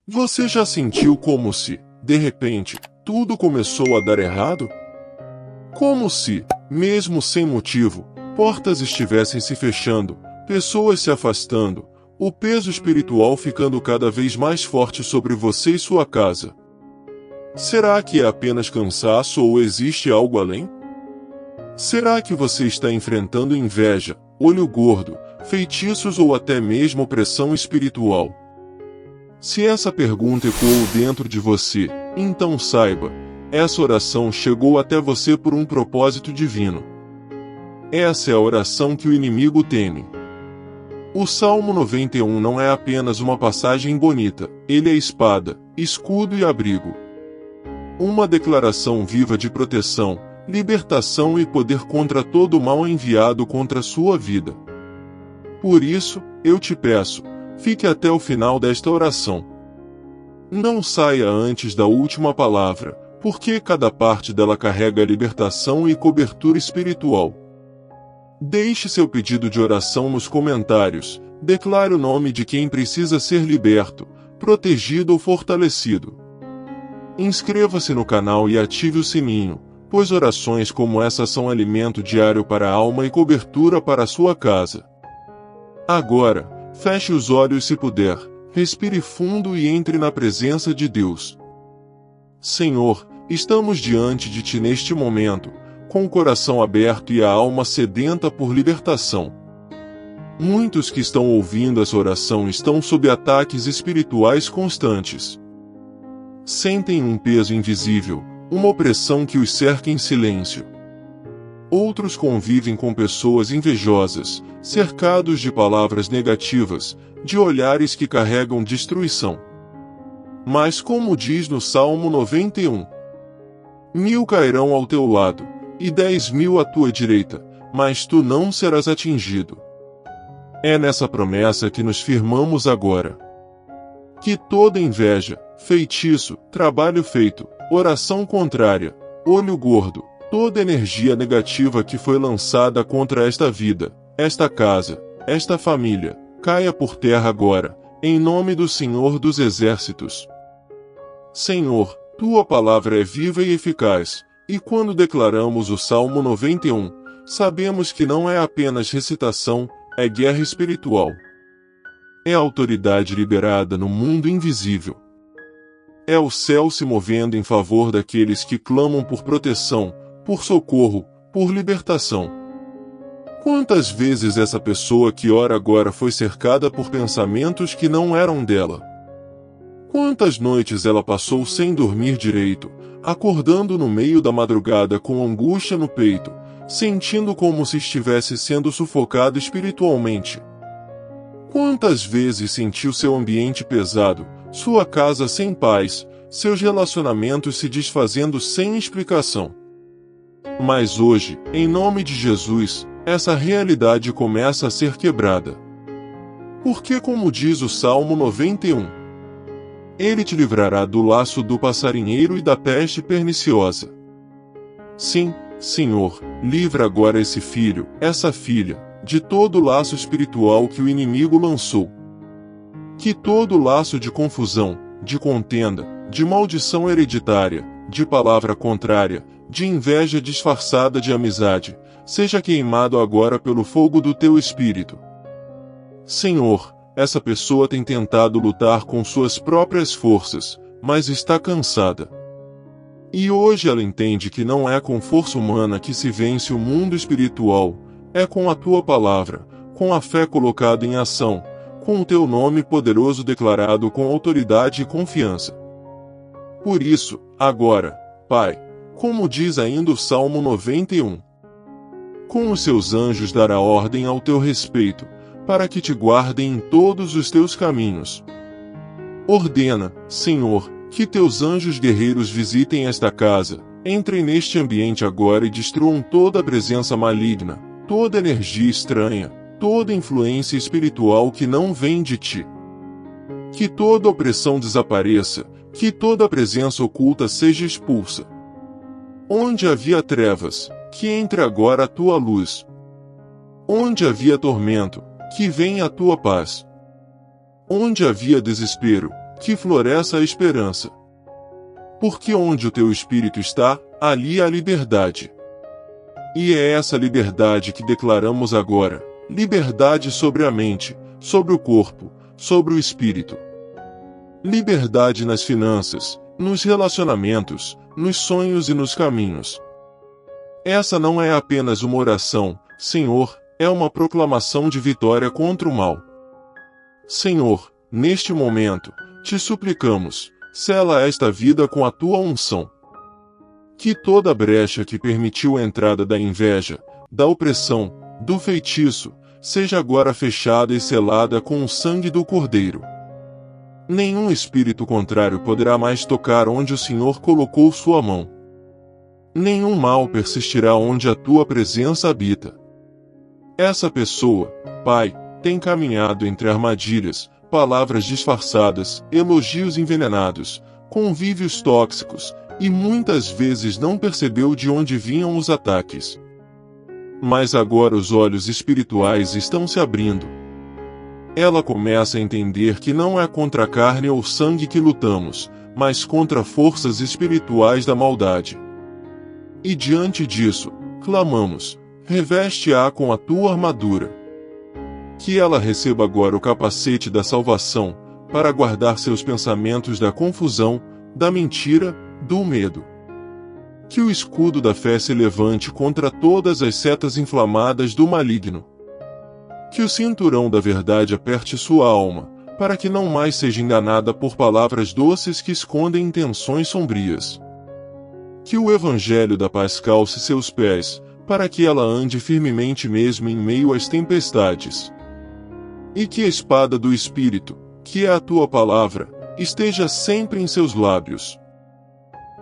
Você já sentiu como se, de repente, tudo começou a dar errado? Como se, mesmo sem motivo, portas estivessem se fechando, pessoas se afastando, o peso espiritual ficando cada vez mais forte sobre você e sua casa. Será que é apenas cansaço ou existe algo além? Será que você está enfrentando inveja, olho gordo, feitiços ou até mesmo opressão espiritual? Se essa pergunta ecoou dentro de você, então saiba, essa oração chegou até você por um propósito divino. Essa é a oração que o inimigo teme. O Salmo 91 não é apenas uma passagem bonita, ele é espada, escudo e abrigo. Uma declaração viva de proteção, libertação e poder contra todo o mal enviado contra a sua vida. Por isso, eu te peço, fique até o final desta oração. Não saia antes da última palavra, porque cada parte dela carrega libertação e cobertura espiritual. Deixe seu pedido de oração nos comentários, declare o nome de quem precisa ser liberto, protegido ou fortalecido. Inscreva-se no canal e ative o sininho, pois orações como essa são alimento diário para a alma e cobertura para a sua casa. Agora, feche os olhos se puder, respire fundo e entre na presença de Deus. Senhor, estamos diante de Ti neste momento, com o coração aberto e a alma sedenta por libertação. Muitos que estão ouvindo essa oração estão sob ataques espirituais constantes. Sentem um peso invisível, uma opressão que os cerca em silêncio. Outros convivem com pessoas invejosas, cercados de palavras negativas, de olhares que carregam destruição. Mas como diz no Salmo 91, 1000 cairão ao teu lado, e 10.000 à tua direita, mas tu não serás atingido. É nessa promessa que nos firmamos agora. Que toda inveja, feitiço, trabalho feito, oração contrária, olho gordo, toda energia negativa que foi lançada contra esta vida, esta casa, esta família, caia por terra agora, em nome do Senhor dos Exércitos. Senhor, Tua palavra é viva e eficaz, e quando declaramos o Salmo 91, sabemos que não é apenas recitação, é guerra espiritual. É autoridade liberada no mundo invisível. É o céu se movendo em favor daqueles que clamam por proteção, por socorro, por libertação. Quantas vezes essa pessoa que ora agora foi cercada por pensamentos que não eram dela? Quantas noites ela passou sem dormir direito, acordando no meio da madrugada com angústia no peito, sentindo como se estivesse sendo sufocada espiritualmente? Quantas vezes sentiu seu ambiente pesado, sua casa sem paz, seus relacionamentos se desfazendo sem explicação? Mas hoje, em nome de Jesus, essa realidade começa a ser quebrada. Porque, como diz o Salmo 91, Ele te livrará do laço do passarinheiro e da peste perniciosa. Sim, Senhor, livra agora esse filho, essa filha, de todo laço espiritual que o inimigo lançou. Que todo laço de confusão, de contenda, de maldição hereditária, de palavra contrária, de inveja disfarçada de amizade, seja queimado agora pelo fogo do teu espírito. Senhor, essa pessoa tem tentado lutar com suas próprias forças, mas está cansada. E hoje ela entende que não é com força humana que se vence o mundo espiritual, é com a tua palavra, com a fé colocada em ação, com o teu nome poderoso declarado com autoridade e confiança. Por isso, agora, Pai, como diz ainda o Salmo 91, com os seus anjos dará ordem ao teu respeito, para que te guardem em todos os teus caminhos. Ordena, Senhor, que teus anjos guerreiros visitem esta casa, entrem neste ambiente agora e destruam toda a presença maligna, toda energia estranha, toda influência espiritual que não vem de ti. Que toda opressão desapareça, que toda presença oculta seja expulsa. Onde havia trevas, que entre agora a tua luz. Onde havia tormento, que venha a tua paz. Onde havia desespero, que floresça a esperança. Porque onde o teu espírito está, ali há liberdade. E é essa liberdade que declaramos agora, liberdade sobre a mente, sobre o corpo, sobre o espírito. Liberdade nas finanças, nos relacionamentos, nos sonhos e nos caminhos. Essa não é apenas uma oração, Senhor, é uma proclamação de vitória contra o mal. Senhor, neste momento, te suplicamos, sela esta vida com a tua unção. Que toda brecha que permitiu a entrada da inveja, da opressão, do feitiço, seja agora fechada e selada com o sangue do Cordeiro. Nenhum espírito contrário poderá mais tocar onde o Senhor colocou sua mão. Nenhum mal persistirá onde a tua presença habita. Essa pessoa, Pai, tem caminhado entre armadilhas, palavras disfarçadas, elogios envenenados, convívios tóxicos, e muitas vezes não percebeu de onde vinham os ataques. Mas agora os olhos espirituais estão se abrindo. Ela começa a entender que não é contra a carne ou sangue que lutamos, mas contra forças espirituais da maldade. E diante disso, clamamos, reveste-a com a tua armadura. Que ela receba agora o capacete da salvação, para guardar seus pensamentos da confusão, da mentira, do medo. Que o escudo da fé se levante contra todas as setas inflamadas do maligno. Que o cinturão da verdade aperte sua alma, para que não mais seja enganada por palavras doces que escondem intenções sombrias. Que o evangelho da paz calce seus pés, para que ela ande firmemente mesmo em meio às tempestades. E que a espada do Espírito, que é a tua palavra, esteja sempre em seus lábios.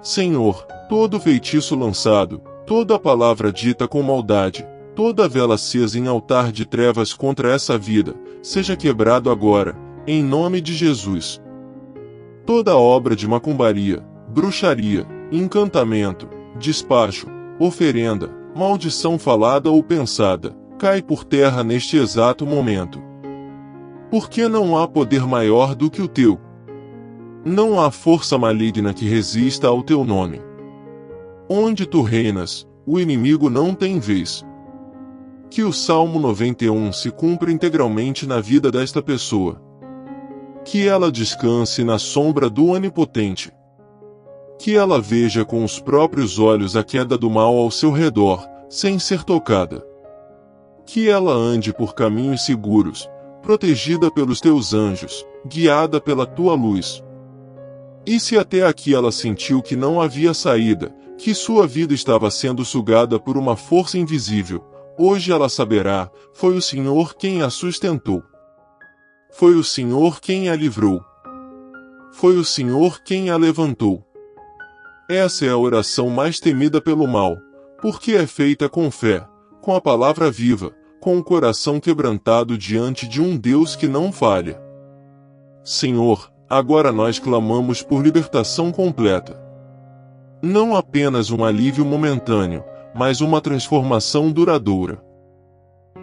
Senhor, todo feitiço lançado, toda palavra dita com maldade, toda vela acesa em altar de trevas contra essa vida, seja quebrado agora, em nome de Jesus. Toda obra de macumbaria, bruxaria, encantamento, despacho, oferenda, maldição falada ou pensada, cai por terra neste exato momento. Porque não há poder maior do que o teu. Não há força maligna que resista ao teu nome. Onde tu reinas, o inimigo não tem vez. Que o Salmo 91 se cumpra integralmente na vida desta pessoa. Que ela descanse na sombra do Onipotente. Que ela veja com os próprios olhos a queda do mal ao seu redor, sem ser tocada. Que ela ande por caminhos seguros, protegida pelos teus anjos, guiada pela tua luz. E se até aqui ela sentiu que não havia saída, que sua vida estava sendo sugada por uma força invisível, hoje ela saberá, foi o Senhor quem a sustentou. Foi o Senhor quem a livrou. Foi o Senhor quem a levantou. Essa é a oração mais temida pelo mal, porque é feita com fé, com a palavra viva, com o coração quebrantado diante de um Deus que não falha. Senhor, agora nós clamamos por libertação completa. Não apenas um alívio momentâneo, mas uma transformação duradoura.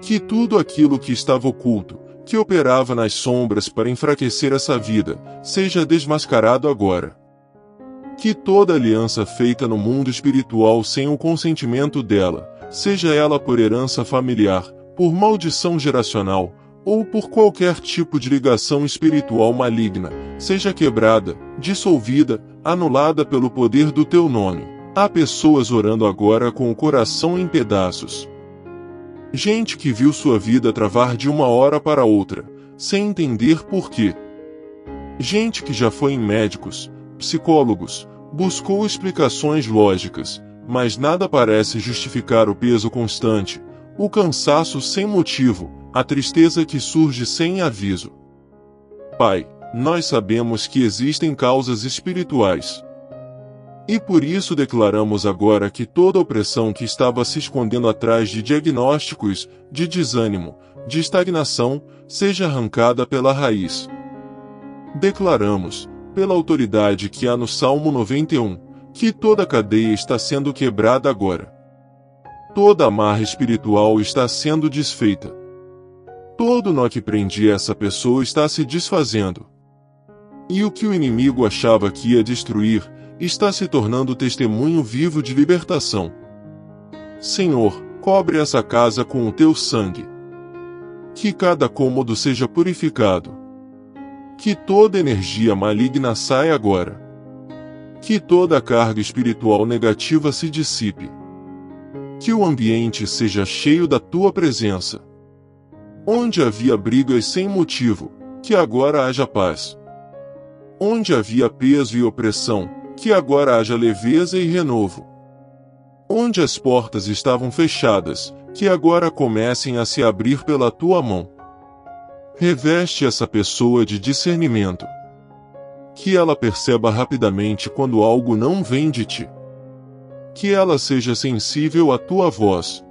Que tudo aquilo que estava oculto, que operava nas sombras para enfraquecer essa vida, seja desmascarado agora. Que toda aliança feita no mundo espiritual sem o consentimento dela, seja ela por herança familiar, por maldição geracional, ou por qualquer tipo de ligação espiritual maligna, seja quebrada, dissolvida, anulada pelo poder do teu nome. Há pessoas orando agora com o coração em pedaços. Gente que viu sua vida travar de uma hora para outra, sem entender por quê. Gente que já foi em médicos, psicólogos, buscou explicações lógicas, mas nada parece justificar o peso constante, o cansaço sem motivo, a tristeza que surge sem aviso. Pai, nós sabemos que existem causas espirituais. E por isso declaramos agora que toda opressão que estava se escondendo atrás de diagnósticos, de desânimo, de estagnação, seja arrancada pela raiz. Declaramos, pela autoridade que há no Salmo 91, que toda cadeia está sendo quebrada agora. Toda amarra espiritual está sendo desfeita. Todo nó que prendia essa pessoa está se desfazendo. E o que o inimigo achava que ia destruir, está se tornando testemunho vivo de libertação. Senhor, cobre essa casa com o teu sangue. Que cada cômodo seja purificado. Que toda energia maligna saia agora. Que toda carga espiritual negativa se dissipe. Que o ambiente seja cheio da tua presença. Onde havia brigas sem motivo, que agora haja paz. Onde havia peso e opressão, que agora haja leveza e renovo. Onde as portas estavam fechadas, que agora comecem a se abrir pela tua mão. Reveste essa pessoa de discernimento. Que ela perceba rapidamente quando algo não vem de ti. Que ela seja sensível à tua voz.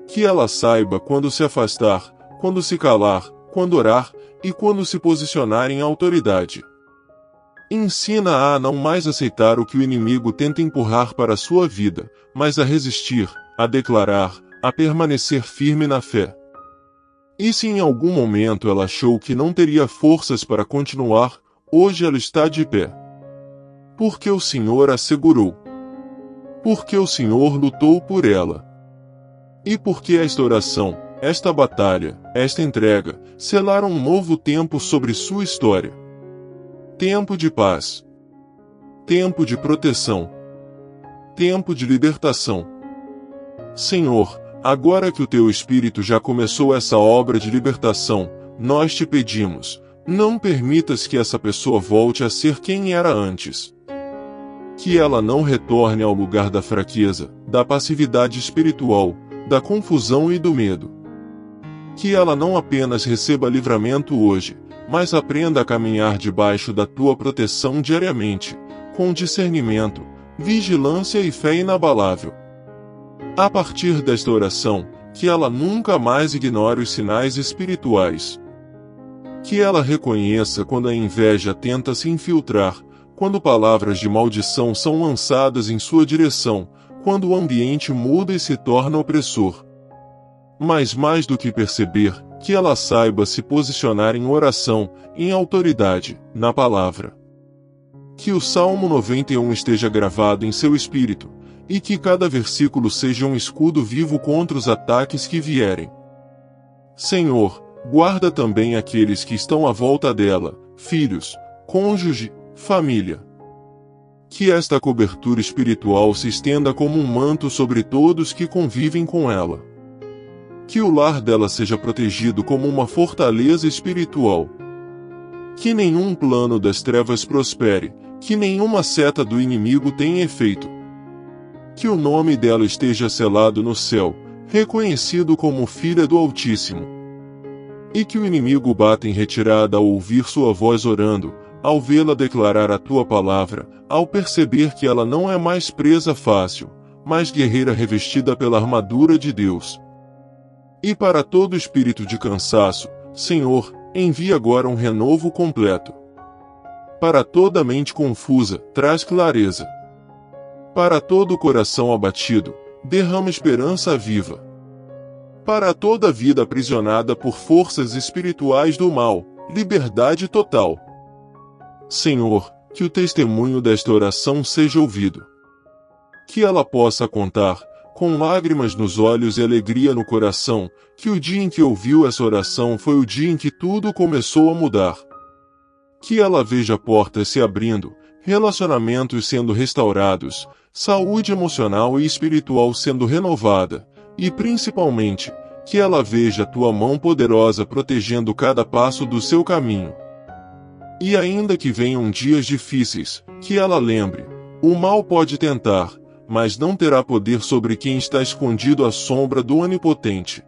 Que ela saiba quando se afastar, quando se calar, quando orar, e quando se posicionar em autoridade. Ensina-a a não mais aceitar o que o inimigo tenta empurrar para a sua vida, mas a resistir, a declarar, a permanecer firme na fé. E se em algum momento ela achou que não teria forças para continuar, hoje ela está de pé. Porque o Senhor a segurou. Porque o Senhor lutou por ela. E porque esta oração, esta batalha, esta entrega, selaram um novo tempo sobre sua história. Tempo de paz. Tempo de proteção. Tempo de libertação. Senhor, agora que o teu Espírito já começou essa obra de libertação, nós te pedimos, não permitas que essa pessoa volte a ser quem era antes. Que ela não retorne ao lugar da fraqueza, da passividade espiritual, da confusão e do medo. Que ela não apenas receba livramento hoje, mas aprenda a caminhar debaixo da tua proteção diariamente, com discernimento, vigilância e fé inabalável. A partir desta oração, que ela nunca mais ignore os sinais espirituais. Que ela reconheça quando a inveja tenta se infiltrar, quando palavras de maldição são lançadas em sua direção, quando o ambiente muda e se torna opressor. Mas mais do que perceber, que ela saiba se posicionar em oração, em autoridade, na palavra. Que o Salmo 91 esteja gravado em seu espírito, e que cada versículo seja um escudo vivo contra os ataques que vierem. Senhor, guarda também aqueles que estão à volta dela, filhos, cônjuge, família. Que esta cobertura espiritual se estenda como um manto sobre todos que convivem com ela. Que o lar dela seja protegido como uma fortaleza espiritual. Que nenhum plano das trevas prospere, que nenhuma seta do inimigo tenha efeito. Que o nome dela esteja selado no céu, reconhecido como filha do Altíssimo. E que o inimigo bata em retirada ao ouvir sua voz orando, ao vê-la declarar a tua palavra, ao perceber que ela não é mais presa fácil, mas guerreira revestida pela armadura de Deus. E para todo espírito de cansaço, Senhor, envia agora um renovo completo. Para toda mente confusa, traz clareza. Para todo coração abatido, derrama esperança viva. Para toda vida aprisionada por forças espirituais do mal, liberdade total. Senhor, que o testemunho desta oração seja ouvido. Que ela possa contar, com lágrimas nos olhos e alegria no coração, que o dia em que ouviu essa oração foi o dia em que tudo começou a mudar. Que ela veja portas se abrindo, relacionamentos sendo restaurados, saúde emocional e espiritual sendo renovada, e principalmente, que ela veja a tua mão poderosa protegendo cada passo do seu caminho. E ainda que venham dias difíceis, que ela lembre, o mal pode tentar, mas não terá poder sobre quem está escondido à sombra do Onipotente.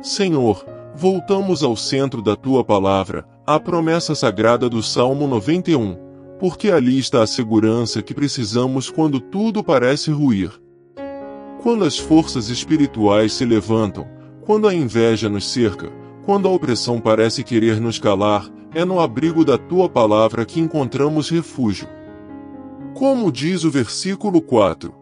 Senhor, voltamos ao centro da tua palavra, à promessa sagrada do Salmo 91, porque ali está a segurança que precisamos quando tudo parece ruir. Quando as forças espirituais se levantam, quando a inveja nos cerca, quando a opressão parece querer nos calar, é no abrigo da tua palavra que encontramos refúgio. Como diz o versículo 4: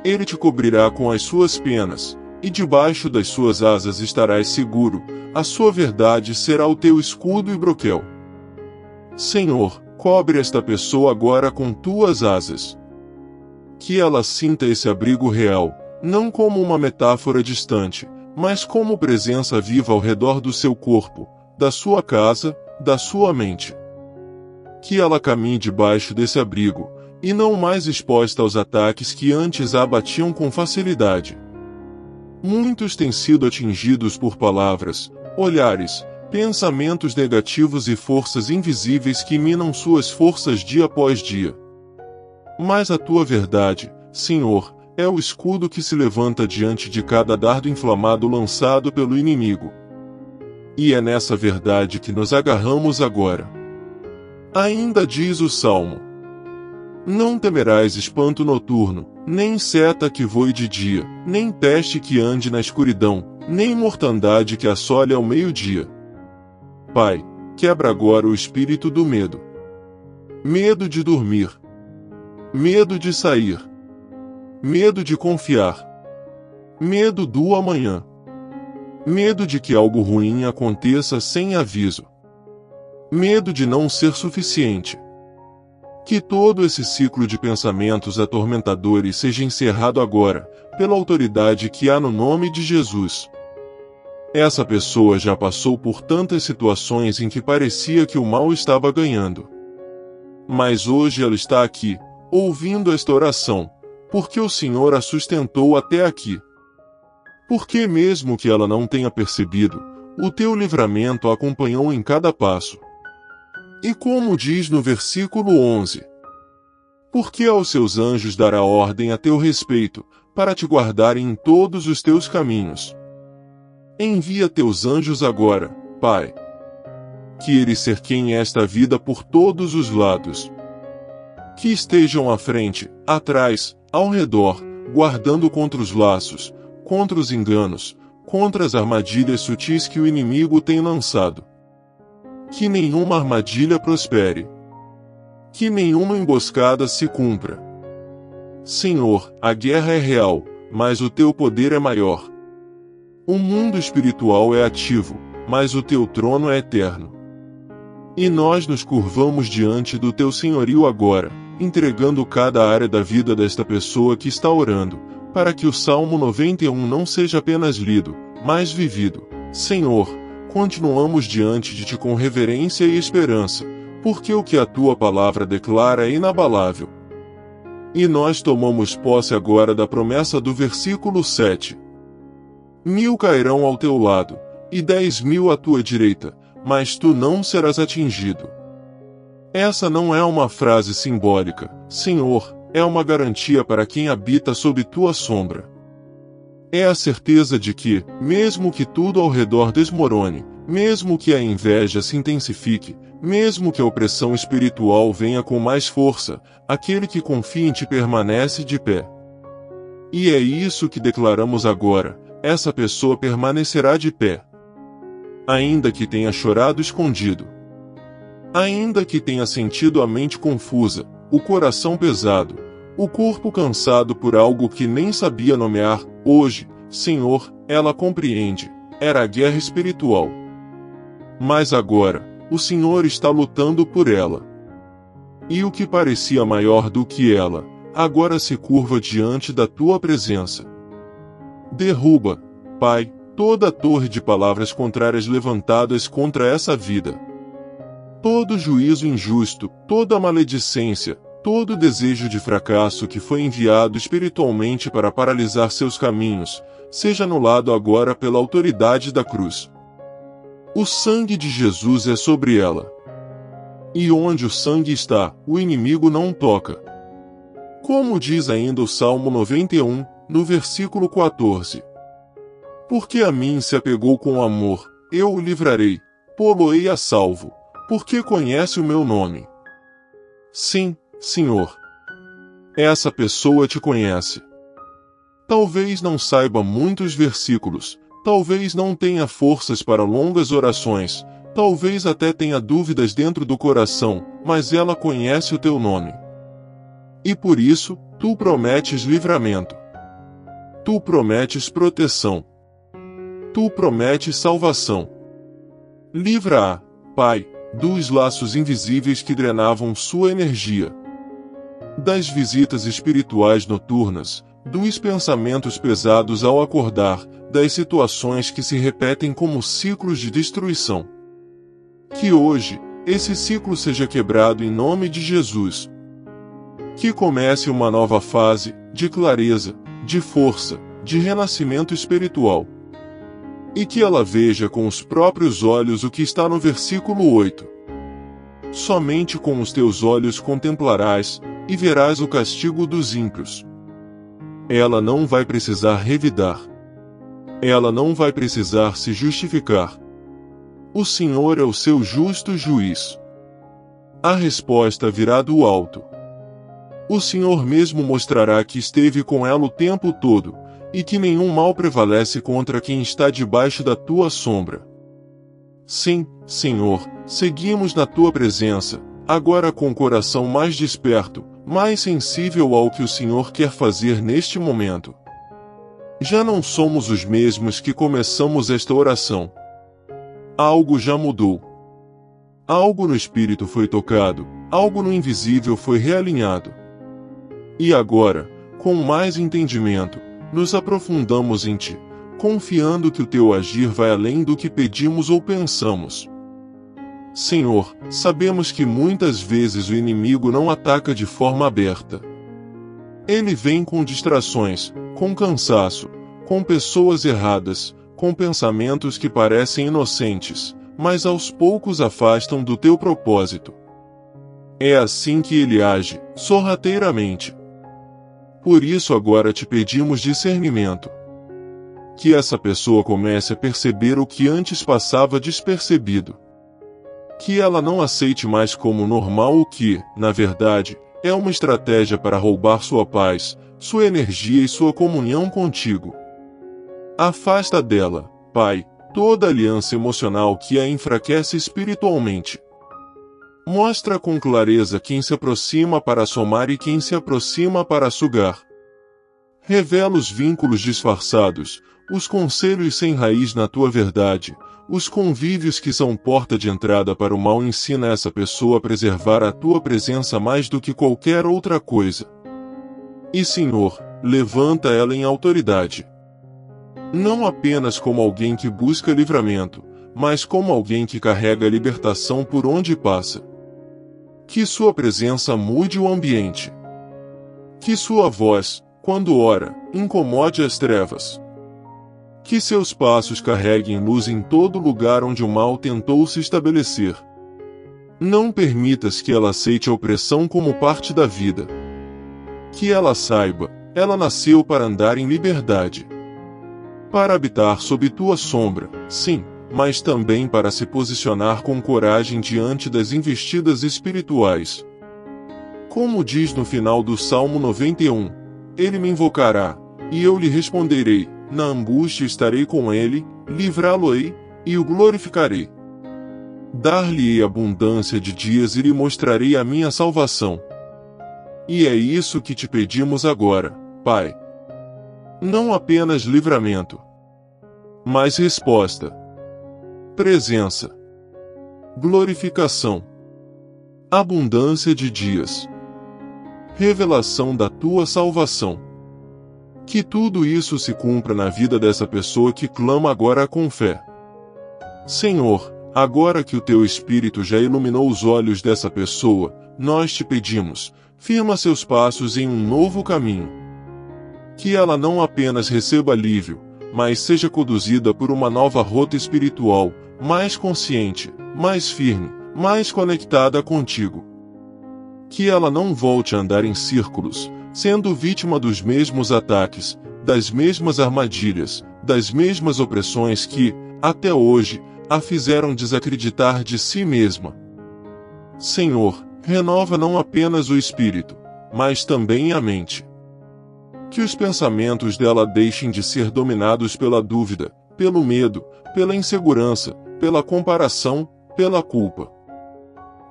Ele te cobrirá com as suas penas, e debaixo das suas asas estarás seguro, a sua verdade será o teu escudo e broquel. Senhor, cobre esta pessoa agora com tuas asas. Que ela sinta esse abrigo real, não como uma metáfora distante, mas como presença viva ao redor do seu corpo, da sua casa, da sua mente. Que ela caminhe debaixo desse abrigo, e não mais exposta aos ataques que antes a abatiam com facilidade. Muitos têm sido atingidos por palavras, olhares, pensamentos negativos e forças invisíveis que minam suas forças dia após dia. Mas a tua verdade, Senhor, é o escudo que se levanta diante de cada dardo inflamado lançado pelo inimigo. E é nessa verdade que nos agarramos agora. Ainda diz o Salmo: não temerás espanto noturno, nem seta que voe de dia, nem peste que ande na escuridão, nem mortandade que assole ao meio-dia. Pai, quebra agora o espírito do medo. Medo de dormir. Medo de sair. Medo de confiar. Medo do amanhã. Medo de que algo ruim aconteça sem aviso. Medo de não ser suficiente. Que todo esse ciclo de pensamentos atormentadores seja encerrado agora, pela autoridade que há no nome de Jesus. Essa pessoa já passou por tantas situações em que parecia que o mal estava ganhando. Mas hoje ela está aqui, ouvindo esta oração, porque o Senhor a sustentou até aqui. Porque mesmo que ela não tenha percebido, o teu livramento a acompanhou em cada passo. E como diz no versículo 11: porque aos seus anjos dará ordem a teu respeito, para te guardarem em todos os teus caminhos. Envia teus anjos agora, Pai. Que eles cerquem esta vida por todos os lados. Que estejam à frente, atrás, ao redor, guardando contra os laços, contra os enganos, contra as armadilhas sutis que o inimigo tem lançado. Que nenhuma armadilha prospere. Que nenhuma emboscada se cumpra. Senhor, a guerra é real, mas o teu poder é maior. O mundo espiritual é ativo, mas o teu trono é eterno. E nós nos curvamos diante do teu senhorio agora, entregando cada área da vida desta pessoa que está orando, para que o Salmo 91 não seja apenas lido, mas vivido. Senhor, continuamos diante de ti com reverência e esperança, porque o que a tua palavra declara é inabalável. E nós tomamos posse agora da promessa do versículo 7. 1000 cairão ao teu lado, e 10.000 à tua direita, mas tu não serás atingido. Essa não é uma frase simbólica, Senhor, é uma garantia para quem habita sob tua sombra. É a certeza de que, mesmo que tudo ao redor desmorone, mesmo que a inveja se intensifique, mesmo que a opressão espiritual venha com mais força, aquele que confia em ti permanece de pé. E é isso que declaramos agora, essa pessoa permanecerá de pé. Ainda que tenha chorado escondido. Ainda que tenha sentido a mente confusa, o coração pesado, o corpo cansado por algo que nem sabia nomear, hoje, Senhor, ela compreende, era a guerra espiritual. Mas agora, o Senhor está lutando por ela. E o que parecia maior do que ela, agora se curva diante da tua presença. Derruba, Pai, toda a torre de palavras contrárias levantadas contra essa vida. Todo juízo injusto, toda maledicência, todo desejo de fracasso que foi enviado espiritualmente para paralisar seus caminhos, seja anulado agora pela autoridade da cruz. O sangue de Jesus é sobre ela. E onde o sangue está, o inimigo não toca. Como diz ainda o Salmo 91, no versículo 14. Porque a mim se apegou com amor, eu o livrarei, pô-lo-ei a salvo, porque conhece o meu nome. Sim, Senhor. Essa pessoa te conhece. Talvez não saiba muitos versículos, talvez não tenha forças para longas orações, talvez até tenha dúvidas dentro do coração, mas ela conhece o teu nome. E por isso, tu prometes livramento. Tu prometes proteção. Tu prometes salvação. Livra-a, Pai, dos laços invisíveis que drenavam sua energia, das visitas espirituais noturnas, dos pensamentos pesados ao acordar, das situações que se repetem como ciclos de destruição. Que hoje, esse ciclo seja quebrado em nome de Jesus. Que comece uma nova fase, de clareza, de força, de renascimento espiritual. E que ela veja com os próprios olhos o que está no versículo 8. Somente com os teus olhos contemplarás, e verás o castigo dos ímpios. Ela não vai precisar revidar. Ela não vai precisar se justificar. O Senhor é o seu justo juiz. A resposta virá do alto. O Senhor mesmo mostrará que esteve com ela o tempo todo, e que nenhum mal prevalece contra quem está debaixo da tua sombra. Sim, Senhor, seguimos na tua presença, agora com o coração mais desperto, mais sensível ao que o Senhor quer fazer neste momento. Já não somos os mesmos que começamos esta oração. Algo já mudou. Algo no espírito foi tocado, algo no invisível foi realinhado. E agora, com mais entendimento, nos aprofundamos em Ti, confiando que o Teu agir vai além do que pedimos ou pensamos. Senhor, sabemos que muitas vezes o inimigo não ataca de forma aberta. Ele vem com distrações, com cansaço, com pessoas erradas, com pensamentos que parecem inocentes, mas aos poucos afastam do Teu propósito. É assim que ele age, sorrateiramente. Por isso agora te pedimos discernimento. Que essa pessoa comece a perceber o que antes passava despercebido. Que ela não aceite mais como normal o que, na verdade, é uma estratégia para roubar sua paz, sua energia e sua comunhão contigo. Afasta dela, Pai, toda aliança emocional que a enfraquece espiritualmente. Mostra com clareza quem se aproxima para somar e quem se aproxima para sugar. Revela os vínculos disfarçados, os conselhos sem raiz na tua verdade, os convívios que são porta de entrada para o mal. Ensina essa pessoa a preservar a tua presença mais do que qualquer outra coisa. E Senhor, levanta ela em autoridade. Não apenas como alguém que busca livramento, mas como alguém que carrega a libertação por onde passa. Que sua presença mude o ambiente. Que sua voz, quando ora, incomode as trevas. Que seus passos carreguem luz em todo lugar onde o mal tentou se estabelecer. Não permitas que ela aceite a opressão como parte da vida. Que ela saiba, ela nasceu para andar em liberdade. Para habitar sob tua sombra, sim, mas também para se posicionar com coragem diante das investidas espirituais. Como diz no final do Salmo 91, Ele me invocará, e eu lhe responderei, na angústia estarei com ele, livrá-lo-ei, e o glorificarei. Dar-lhe-ei abundância de dias e lhe mostrarei a minha salvação. E é isso que te pedimos agora, Pai. Não apenas livramento, mas resposta, presença, glorificação, abundância de dias, revelação da tua salvação. Que tudo isso se cumpra na vida dessa pessoa que clama agora com fé. Senhor, agora que o teu Espírito já iluminou os olhos dessa pessoa, nós te pedimos, firma seus passos em um novo caminho. Que ela não apenas receba alívio, mas seja conduzida por uma nova rota espiritual, mais consciente, mais firme, mais conectada contigo. Que ela não volte a andar em círculos, sendo vítima dos mesmos ataques, das mesmas armadilhas, das mesmas opressões que, até hoje, a fizeram desacreditar de si mesma. Senhor, renova não apenas o espírito, mas também a mente. Que os pensamentos dela deixem de ser dominados pela dúvida, pelo medo, pela insegurança, pela comparação, pela culpa.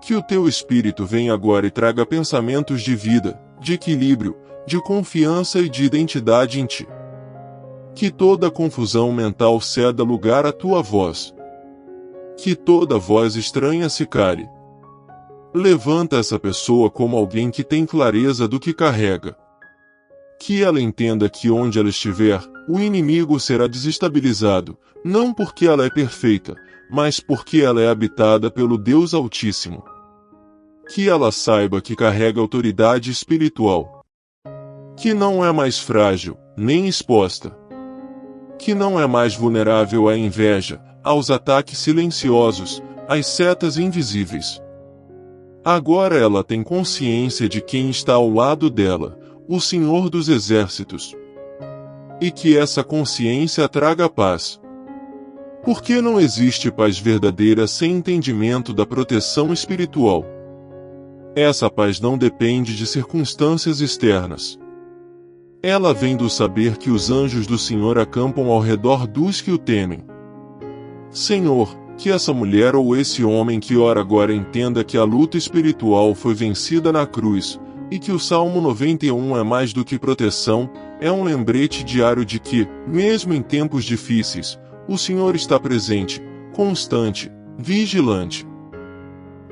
Que o teu Espírito venha agora e traga pensamentos de vida, de equilíbrio, de confiança e de identidade em ti. Que toda confusão mental ceda lugar à tua voz. Que toda voz estranha se cale. Levanta essa pessoa como alguém que tem clareza do que carrega. Que ela entenda que onde ela estiver, o inimigo será desestabilizado, não porque ela é perfeita, mas porque ela é habitada pelo Deus Altíssimo. Que ela saiba que carrega autoridade espiritual. Que não é mais frágil, nem exposta. Que não é mais vulnerável à inveja, aos ataques silenciosos, às setas invisíveis. Agora ela tem consciência de quem está ao lado dela, o Senhor dos Exércitos. E que essa consciência traga paz. Porque não existe paz verdadeira sem entendimento da proteção espiritual. Essa paz não depende de circunstâncias externas. Ela vem do saber que os anjos do Senhor acampam ao redor dos que o temem. Senhor, que essa mulher ou esse homem que ora agora entenda que a luta espiritual foi vencida na cruz, e que o Salmo 91 é mais do que proteção, é um lembrete diário de que, mesmo em tempos difíceis, o Senhor está presente, constante, vigilante.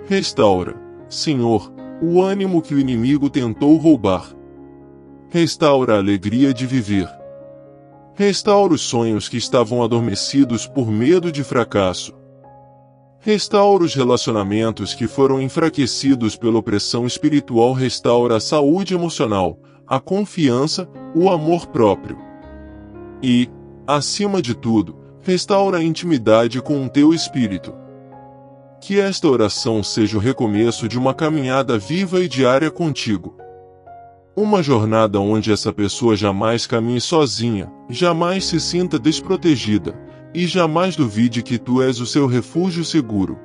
Restaura, Senhor, o ânimo que o inimigo tentou roubar. Restaura a alegria de viver. Restaura os sonhos que estavam adormecidos por medo de fracasso. Restaura os relacionamentos que foram enfraquecidos pela opressão espiritual. Restaura a saúde emocional, a confiança, o amor próprio. E, acima de tudo, restaura a intimidade com o teu espírito. Que esta oração seja o recomeço de uma caminhada viva e diária contigo. Uma jornada onde essa pessoa jamais caminhe sozinha, jamais se sinta desprotegida, e jamais duvide que tu és o seu refúgio seguro.